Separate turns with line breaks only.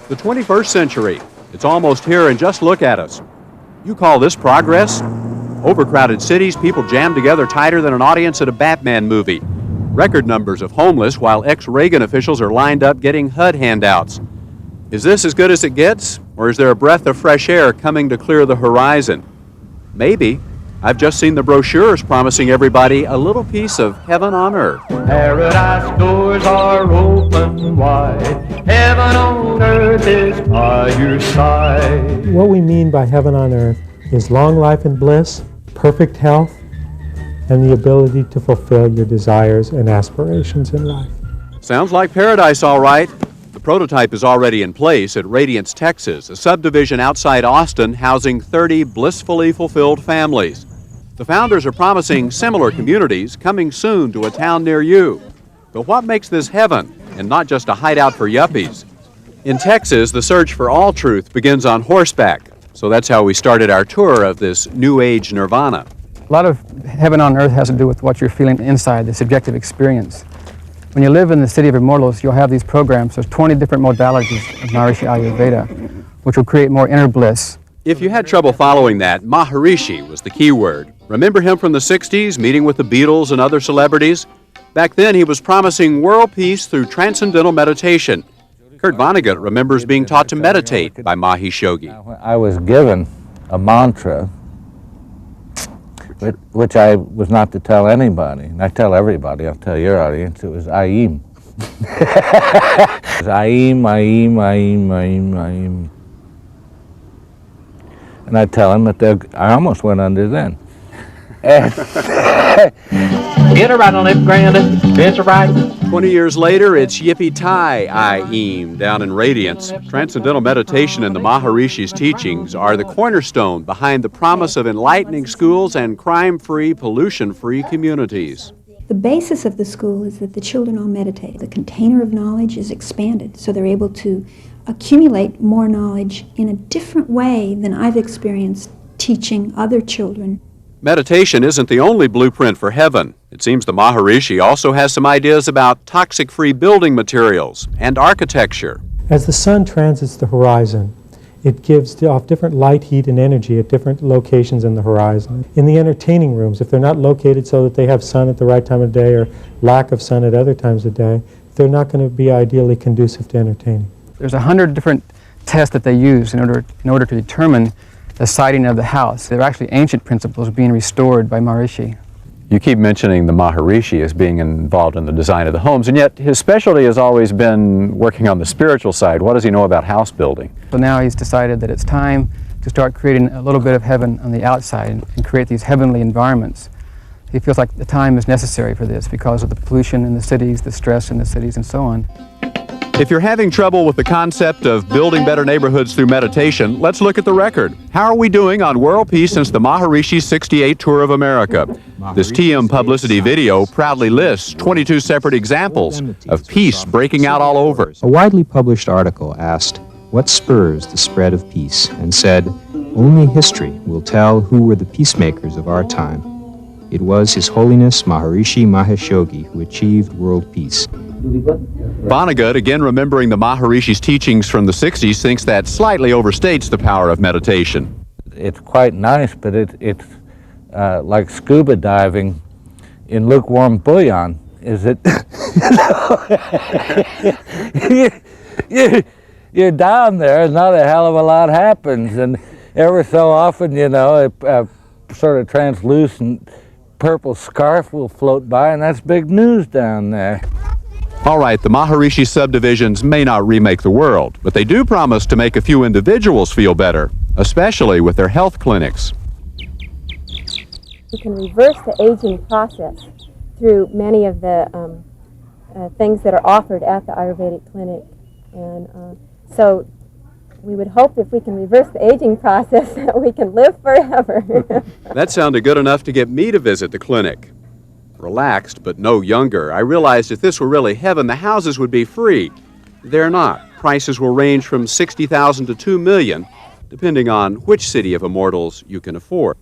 The 21st century. It's almost here, and just look at us. You call this progress? Overcrowded cities, people jammed together tighter than an audience at a Batman movie. Record numbers of homeless, while ex-Reagan officials are lined up getting HUD handouts. Is this as good as it gets, or is there a breath of fresh air coming to clear the horizon? Maybe. I've just seen the brochures promising everybody a little piece of heaven on earth.
Paradise doors are open wide. Heaven on earth is by your side.
What we mean by heaven on earth is long life and bliss, perfect health, and the ability to fulfill your desires and aspirations in life.
Sounds like paradise, all right. The prototype is already in place at Radiance, Texas, a subdivision outside Austin housing 30 blissfully fulfilled families. The founders are promising similar communities coming soon to a town near you. But what makes this heaven and not just a hideout for yuppies? In Texas, the search for all truth begins on horseback. So that's how we started our tour of this New Age nirvana.
A lot of heaven on earth has to do with what you're feeling inside, the subjective experience. When you live in the city of immortals, you'll have these programs. There's 20 different modalities of Maharishi Ayurveda, which will create more inner bliss.
If you had trouble following that, Maharishi was the key word. Remember him from the 60s, meeting with the Beatles and other celebrities? Back then, he was promising world peace through transcendental meditation. Kurt Vonnegut remembers being taught to meditate by Mahesh Yogi.
I was given a mantra, which I was not to tell anybody. And I tell everybody, I'll tell your audience, it was Aim. It was Aim, Aim, Aim, Aim, Aim. And I tell them that I almost went under then.
Get her right on left, granddad. Bend her right.
20 years later, it's Yippee-Tie-I-Eem down in Radiance. Transcendental meditation and the Maharishi's teachings are the cornerstone behind the promise of enlightening schools and crime-free, pollution-free communities.
The basis of the school is that the children all meditate. The container of knowledge is expanded, so they're able to accumulate more knowledge in a different way than I've experienced teaching other children.
Meditation isn't the only blueprint for heaven. It seems the Maharishi also has some ideas about toxic-free building materials and architecture.
As the sun transits the horizon, it gives off different light, heat, and energy at different locations in the horizon. In the entertaining rooms, if they're not located so that they have sun at the right time of day or lack of sun at other times of day, they're not going to be ideally conducive to entertaining.
There's 100 different tests that they use in order to determine the siting of the house. They're actually ancient principles being restored by Maharishi.
You keep mentioning the Maharishi as being involved in the design of the homes, and yet his specialty has always been working on the spiritual side. What does he know about house building?
So now he's decided that it's time to start creating a little bit of heaven on the outside and create these heavenly environments. He feels like the time is necessary for this because of the pollution in the cities, the stress in the cities, and so on.
If you're having trouble with the concept of building better neighborhoods through meditation, let's look at the record. How are we doing on world peace since the Maharishi's 68 Tour of America? This TM publicity video proudly lists 22 separate examples of peace breaking out all over.
A widely published article asked, "What spurs the spread of peace?" and said, "Only history will tell who were the peacemakers of our time. It was His Holiness Maharishi Mahesh Yogi who achieved world peace."
Vonnegut, again remembering the Maharishi's teachings from the 60s, thinks that slightly overstates the power of meditation.
It's quite nice, but it's like scuba diving in lukewarm bouillon. Is it? You're down there, and not a hell of a lot happens, and ever so often, a sort of translucent purple scarf will float by, and that's big news down there.
All right, the Maharishi subdivisions may not remake the world, but they do promise to make a few individuals feel better, especially with their health clinics.
You can reverse the aging process through many of the things that are offered at the Ayurvedic clinic. And so we would hope if we can reverse the aging process that we can live forever.
That sounded good enough to get me to visit the clinic. Relaxed, but no younger, I realized if this were really heaven, the houses would be free. They're not. Prices will range from $60,000 to $2 million, depending on which city of immortals you can afford.